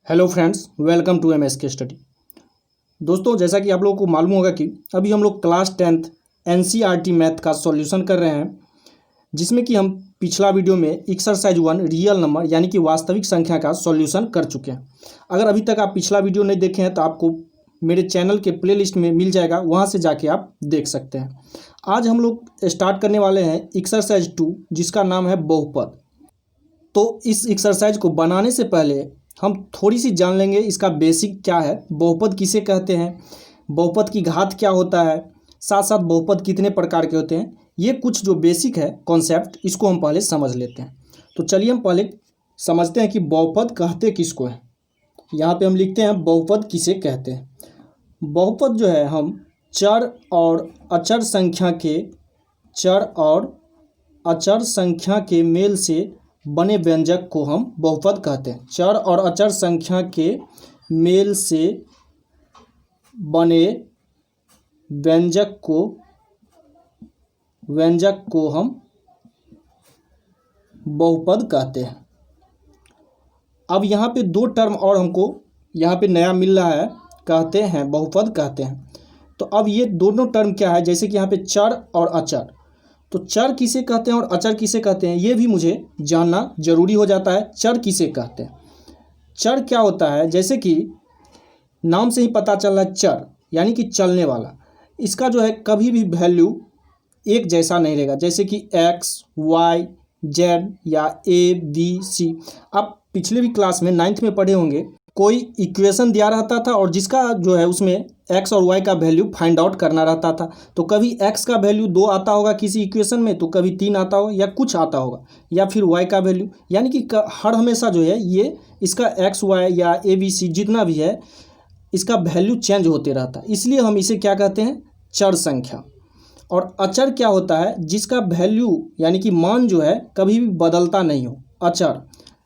Hello friends, welcome to MSK study. दोस्तों, जैसा कि आप लोगों को मालूम होगा कि अभी हम लोग क्लास 10th NCERT मैथ का सॉल्यूशन कर रहे हैं, जिसमें कि हम पिछला वीडियो में एक्सरसाइज 1 रियल नंबर यानी कि वास्तविक संख्या का सॉल्यूशन कर चुके हैं। अगर अभी तक आप पिछला वीडियो नहीं देखे हैं तो आपको मेरे चैनल के प्लेलिस्ट में मिल जाएगा, वहाँ से जाके आप देख सकते हैं। आज हम लोग स्टार्ट करने वाले हैं एक्सरसाइज 2, जिसका नाम है बहुपद। तो इस एक्सरसाइज को बनाने से पहले हम थोड़ी सी जान लेंगे इसका बेसिक क्या है, बहुपद किसे कहते हैं, बहुपद की घात क्या होता है, साथ साथ बहुपद कितने प्रकार के होते हैं। ये कुछ जो बेसिक है कॉन्सेप्ट, इसको हम पहले समझ लेते हैं। तो चलिए हम पहले समझते हैं कि बहुपद कहते किसको हैं। यहाँ पे हम लिखते हैं बहुपद किसे कहते हैं। बहुपद जो है, हम चर और अचर संख्या के मेल से बने व्यंजक को हम बहुपद कहते हैं। चर और अचर संख्या के मेल से बने व्यंजक को हम बहुपद कहते हैं। अब यहाँ पे दो टर्म और हमको यहाँ पे नया मिल रहा है, कहते हैं बहुपद कहते हैं। तो अब ये दोनों टर्म क्या है, जैसे कि यहाँ पे चर और अचर, तो चर किसे कहते हैं और अचर किसे कहते हैं, ये भी मुझे जानना जरूरी हो जाता है। चर किसे कहते हैं, चर क्या होता है, जैसे कि नाम से ही पता चल रहा है, चर यानी कि चलने वाला। इसका जो है कभी भी वैल्यू एक जैसा नहीं रहेगा, जैसे कि x, y, z या ABC। आप पिछले भी क्लास में 9th में पढ़े होंगे, कोई इक्वेशन दिया रहता था और जिसका जो है उसमें x और y का वैल्यू फाइंड आउट करना रहता था। तो कभी x का वैल्यू 2 आता होगा किसी इक्वेशन में, तो कभी 3 आता होगा या कुछ आता होगा, या फिर y का वैल्यू, यानी कि हर हमेशा जो है ये इसका x, y या ABC जितना भी है, इसका वैल्यू चेंज होते रहता है। इसलिए हम इसे क्या कहते हैं, चर संख्या। और अचर क्या होता है, जिसका वैल्यू यानी कि मान जो है कभी भी बदलता नहीं हो, अचर।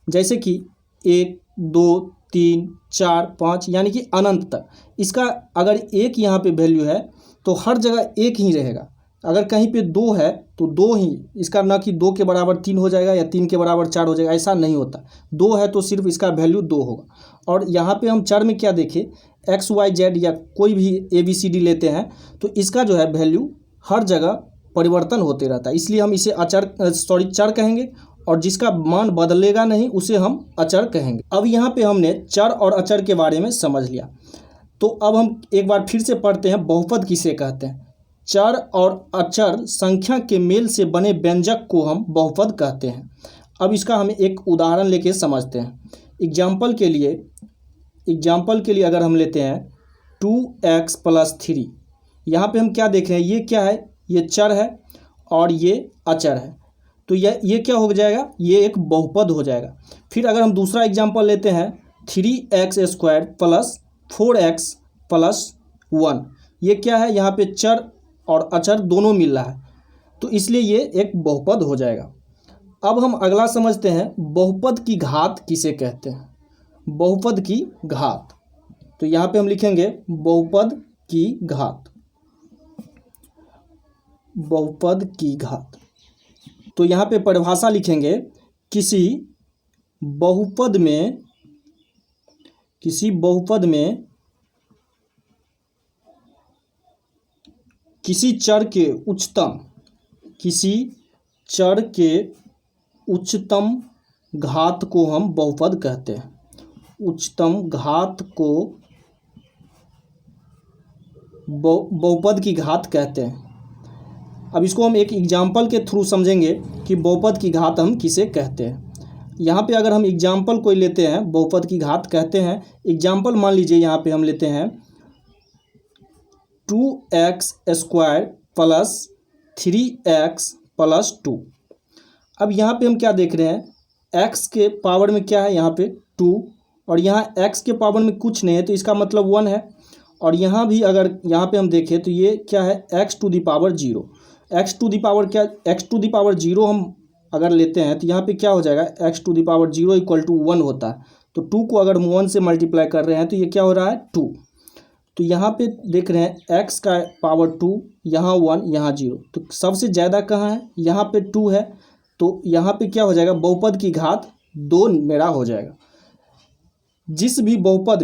जैसे कि 1, 2, 3, 4, 5 यानी कि अनंत तक। इसका अगर एक यहाँ पे वैल्यू है तो हर जगह एक ही रहेगा। अगर कहीं पे 2 है तो 2 ही, इसका ना कि 2 के बराबर 3 हो जाएगा या 3 के बराबर 4 हो जाएगा, ऐसा नहीं होता। 2 है तो सिर्फ इसका वैल्यू 2 होगा। और यहाँ पे हम चर में क्या देखें, x, y, z या कोई भी ABCD लेते हैं तो इसका जो है वैल्यू हर जगह परिवर्तन होते रहता है। इसलिए हम इसे चर कहेंगे, और जिसका मान बदलेगा नहीं उसे हम अचर कहेंगे। अब यहाँ पे हमने चर और अचर के बारे में समझ लिया, तो अब हम एक बार फिर से पढ़ते हैं बहुपद किसे कहते हैं। चर और अचर संख्या के मेल से बने व्यंजक को हम बहुपद कहते हैं। अब इसका हम एक उदाहरण लेके समझते हैं। एग्जाम्पल के लिए अगर हम लेते हैं 2x + 3, यहाँ पे हम क्या देख रहे हैं, ये क्या है, ये चर है और ये अचर है। तो ये क्या हो जाएगा, ये एक बहुपद हो जाएगा। फिर अगर हम दूसरा एग्जांपल लेते हैं 3x² + 4x + 1, ये क्या है, यहाँ पे चर और अचर दोनों मिल रहा है, तो इसलिए ये एक बहुपद हो जाएगा। अब हम अगला समझते हैं, बहुपद की घात किसे कहते हैं। बहुपद की घात, तो यहाँ पे हम लिखेंगे बहुपद की घात। बहुपद की घात, तो यहाँ पे परिभाषा लिखेंगे, किसी बहुपद में किसी चर के उच्चतम घात को हम बहुपद कहते हैं। उच्चतम घात को बहुपद की घात कहते हैं। अब इसको हम एक एग्जाम्पल के थ्रू समझेंगे कि बहुपद की घात हम किसे कहते हैं। यहाँ पे अगर हम एग्जाम्पल कोई लेते हैं, बहुपद की घात कहते हैं। एग्जाम्पल मान लीजिए यहाँ पे हम लेते हैं 2x² + 3x + 2। अब यहाँ पे हम क्या देख रहे हैं, x के पावर में क्या है, यहाँ पे 2, और यहाँ x के पावर में कुछ नहीं है, तो इसका मतलब 1 है। और यहाँ भी अगर यहाँ पे हम देखें तो ये क्या है, x⁻0। x⁻0 हम अगर लेते हैं तो यहाँ पे क्या हो जाएगा, x⁻0 = 1 होता है। तो 2 को अगर हम 1 से मल्टीप्लाई कर रहे हैं तो ये क्या हो रहा है, 2। तो यहाँ पे देख रहे हैं x का पावर 2, यहाँ 1, यहाँ 0, तो सबसे ज़्यादा कहाँ है, यहाँ पे 2 है। तो यहाँ पे क्या हो जाएगा, बहुपद की घात 2 मेरा हो जाएगा। जिस बहुपद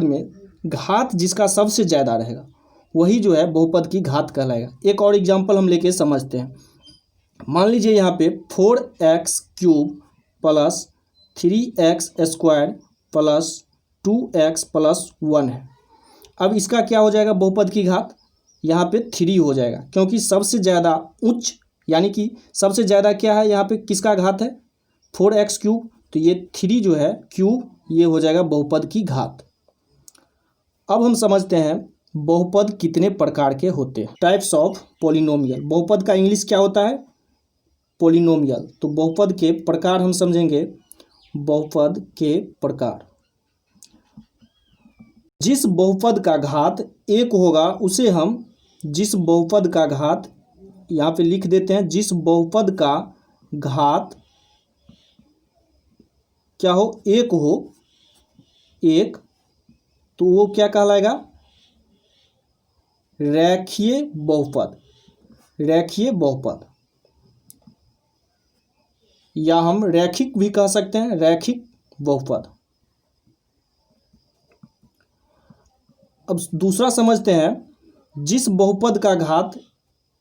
में घात जिसका सबसे ज़्यादा रहेगा वही जो है बहुपद की घात कहलाएगा। एक और एग्जांपल हम लेके समझते हैं। मान लीजिए यहाँ पे 4x³ plus 3x² plus 2x plus 1 है। अब इसका क्या हो जाएगा बहुपद की घात, यहाँ पे 3 हो जाएगा, क्योंकि सबसे ज़्यादा उच्च यानी कि सबसे ज़्यादा क्या है यहाँ पे किसका घात है 4x³, तो ये 3 जो है क्यूब ये हो जाएगा बहुपद की घात। अब हम समझते हैं बहुपद कितने प्रकार के होते हैं। टाइप्स ऑफ पॉलिनोमियल, बहुपद का इंग्लिश क्या होता है पॉलिनोमियल। तो बहुपद के प्रकार हम समझेंगे। बहुपद के प्रकार, जिस बहुपद का घात 1 होगा उसे हम, जिस बहुपद का घात यहाँ पे लिख देते हैं, जिस बहुपद का घात क्या हो 1 हो, 1, तो वो क्या कहलाएगा रेखीय बहुपद। रेखीय बहुपद या हम रैखिक भी कह सकते हैं, रैखिक बहुपद। अब दूसरा समझते हैं, जिस बहुपद का घात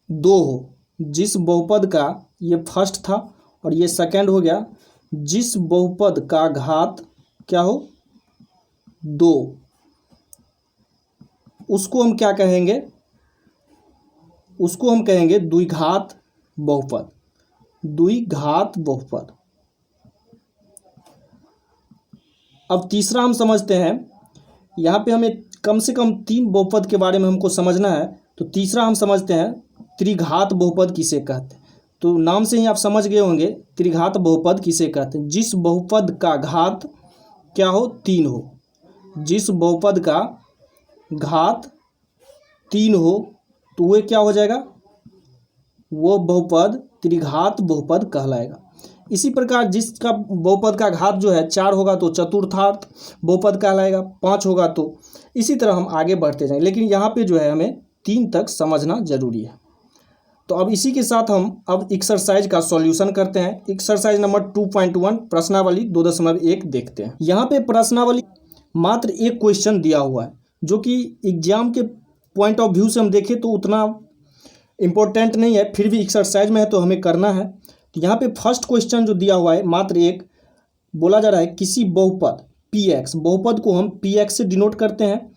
2 हो, जिस बहुपद का, ये फर्स्ट था और ये सेकंड हो गया, जिस बहुपद का घात क्या हो 2, उसको हम क्या कहेंगे, उसको हम कहेंगे द्विघात बहुपद। द्विघात बहुपद। अब तीसरा हम समझते हैं, यहाँ पे हमें कम से कम 3 बहुपद के बारे में हमको समझना है। तो तीसरा हम समझते हैं त्रिघात बहुपद किसे कहते हैं। तो नाम से ही आप समझ गए होंगे त्रिघात बहुपद किसे कहते हैं। जिस बहुपद का घात क्या हो 3 हो, जिस बहुपद का घात 3 हो तो वह क्या हो जाएगा, वो बहुपद त्रिघात बहुपद कहलाएगा। इसी प्रकार जिसका बहुपद का घात जो है 4 होगा तो चतुर्थात बहुपद कहलाएगा, 5 होगा तो, इसी तरह हम आगे बढ़ते जाएंगे। लेकिन यहाँ पे जो है हमें 3 तक समझना जरूरी है। तो अब इसी के साथ हम अब एक्सरसाइज का सॉल्यूशन करते हैं। एक्सरसाइज नंबर 2.1 प्रश्नावली 2.1 देखते हैं। यहाँ पे प्रश्नावली मात्र एक क्वेश्चन दिया हुआ है, जो कि एग्जाम के पॉइंट ऑफ व्यू से हम देखें तो उतना इम्पोर्टेंट नहीं है, फिर भी एक्सरसाइज में है तो हमें करना है। तो यहाँ पे फर्स्ट क्वेश्चन जो दिया हुआ है मात्र एक, बोला जा रहा है किसी बहुपद px, बहुपद को हम px से डिनोट करते हैं,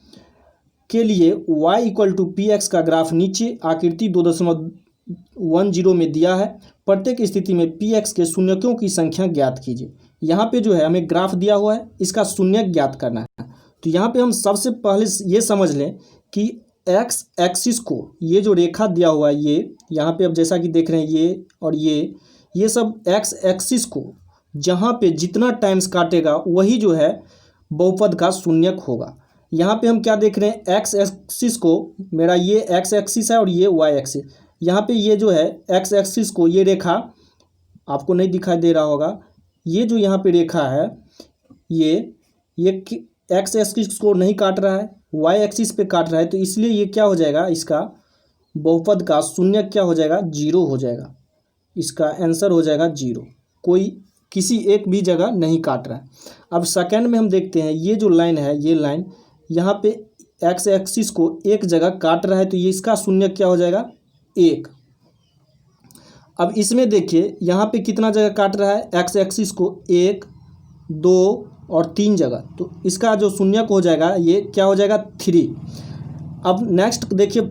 के लिए y = px का ग्राफ नीचे आकृति 2.10 में दिया है। प्रत्येक स्थिति में px के शून्यकों की संख्या ज्ञात कीजिए। यहाँ पे जो है हमें ग्राफ दिया हुआ है, इसका शून्यक ज्ञात करना है। तो यहाँ पे हम सबसे पहले ये समझ लें कि एक्स एक्सिस को, ये जो रेखा दिया हुआ है ये यहाँ पे अब जैसा कि देख रहे हैं ये और ये सब एक्स एक्सिस को जहाँ पे जितना टाइम्स काटेगा वही जो है बहुपद का शून्यक होगा। यहाँ पे हम क्या देख रहे हैं, एक्स एक्सिस को, मेरा ये एक्स एक्सिस है और ये वाई एक्सिस, यहाँ पे ये जो है एक्स एक्सिस को, ये रेखा आपको नहीं दिखाई दे रहा होगा, ये जो यहाँ पे रेखा है ये एक्स एक्सिस को नहीं काट रहा है, वाई एक्सिस पे काट रहा है, तो इसलिए ये क्या हो जाएगा, इसका बहुपद का शून्यक क्या हो जाएगा 0 हो जाएगा। इसका आंसर हो जाएगा 0, कोई किसी एक भी जगह नहीं काट रहा है। अब सेकंड में हम देखते हैं, ये जो लाइन है, ये लाइन यहाँ पे एक्स एक्सिस को एक जगह काट रहा है, तो ये इसका शून्यक क्या हो जाएगा 1। अब इसमें देखिए यहाँ पे कितना जगह काट रहा है, एक्स एक्सिस को 1, 2 और 3 जगह, तो इसका जो शून्यक हो जाएगा ये क्या हो जाएगा 3। अब नेक्स्ट देखिए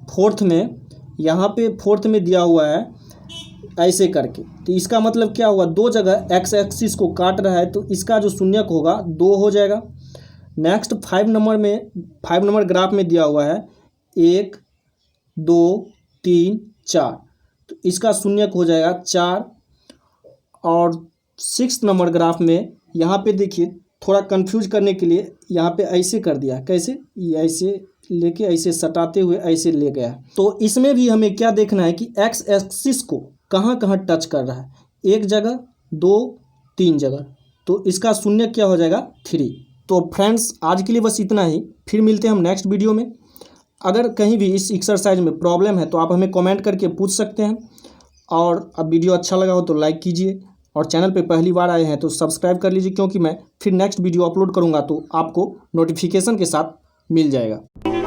फोर्थ में, यहाँ पे फोर्थ में दिया हुआ है ऐसे करके, तो इसका मतलब क्या हुआ, 2 जगह एक्स एक्सिस को काट रहा है, तो इसका जो शून्यक होगा 2 हो जाएगा। नेक्स्ट 5 नंबर ग्राफ में दिया हुआ है 1, 2, 3, 4, तो इसका शून्यक हो जाएगा 4। और 6 नंबर ग्राफ में यहाँ पे देखिए थोड़ा कंफ्यूज करने के लिए यहाँ पे ऐसे कर दिया, कैसे, ये ऐसे लेके ऐसे सटाते हुए ऐसे ले गया। तो इसमें भी हमें क्या देखना है कि एक्स एक्सिस को कहाँ कहाँ टच कर रहा है, 1 जगह, 2, 3 जगह, तो इसका शून्य क्या हो जाएगा 3। तो फ्रेंड्स आज के लिए बस इतना ही, फिर मिलते हैं हम नेक्स्ट वीडियो में। अगर कहीं भी इस एक्सरसाइज में प्रॉब्लम है तो आप हमें कमेंट करके पूछ सकते हैं, और अब वीडियो अच्छा लगा हो तो लाइक कीजिए और चैनल पे पहली बार आए हैं तो सब्सक्राइब कर लीजिए, क्योंकि मैं फिर नेक्स्ट वीडियो अपलोड करूँगा तो आपको नोटिफिकेशन के साथ मिल जाएगा।